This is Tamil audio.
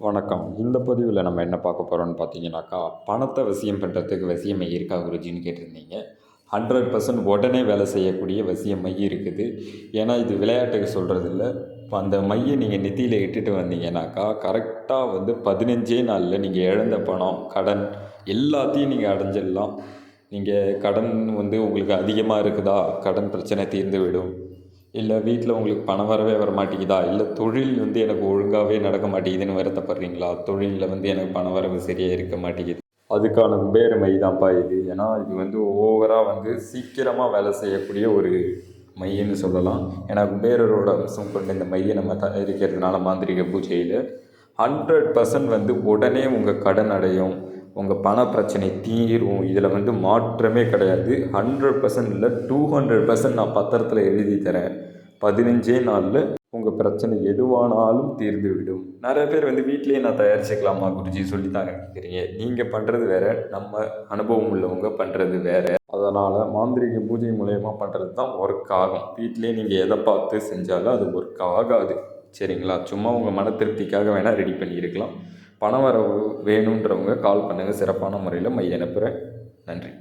வணக்கம். இந்த பதிவில நம்ம என்ன பார்க்க போறோம்னு பார்த்தீங்கன்னாக்கா, பணத்த வசியம் பண்றதுக்கு வசிய மை இருக்கா குருஜின்னு கேட்டிருந்தீங்க. 100% உடனே வேலை செய்யக்கூடிய வசிய மை இருக்குது. ஏன்னா, இது விளையாட்டுக்கு சொல்றது இல்ல. அந்த மைய நீங்க நெத்தியில இட்டுட்டு வந்தீங்கன்னாக்கா, கரெக்ட்டா 15 நாள்ல நீங்க இழந்த பணம், கடன் எல்லாத்தையும் நீங்க அடைஞ்சிடலாம். நீங்க கடன் உங்களுக்கு அதிகமா இருக்குதா? கடன் பிரச்சனை தீர்ந்துவிடும். இல்ல வீட்ல உங்களுக்கு பணம் வரவே வரமாட்டேங்குதா? இல்ல தொழில் எனக்கு ஒழுங்காவே நடக்க மாட்டேங்குதுன்னு வருத்தப்படுறீங்களா? தொழில்ல எனக்கு பண வரவு சரியா இருக்க மாட்டேங்குது. அதுக்கான குபேர மை தான்ப்பா இது. ஏன்னா இது ஓவரா சீக்கிரமா வேலை செய்யக்கூடிய ஒரு மைன்னு சொல்லலாம். ஏன்னா குபேரரோட அம்சம் கொண்ட இந்த மைய நம்ம தயாரிக்கிறதுனால மாந்திரீக பூஜையில 100% உடனே உங்க கடன் அடையும். உங்க பண பிரச்சனை தீரும். இதில மாற்றமே கிடையாது. 100% இல்ல 200% நான் பத்திரத்தில எழுதி தரேன். 15 நாள்ல உங்க பிரச்சனை எதுவானாலும் தீர்ந்துவிடும். நெறைய பேர் வீட்லயே நான் தயாரிச்சுக்கலாமா குருஜி சொல்லி தாங்க கேட்குறீங்க. நீங்க பண்றது வேற, நம்ம அனுபவம் உள்ளவங்க பண்றது வேற. அதனால மாந்திரீக பூஜை மூலியமா பண்றது தான் ஒர்க் ஆகும். வீட்லயே நீங்க எத பார்த்து செஞ்சாலும் அது ஒர்க் ஆகாது. சரிங்களா? சும்மா உங்க மன திருப்திக்காக வேணா ரெடி பண்ணியிருக்கலாம். பண வரவு வேணுன்றவங்க கால் பண்ணுங்க. சிறப்பான முறையில் மை அனுப்புகிறேன். நன்றி.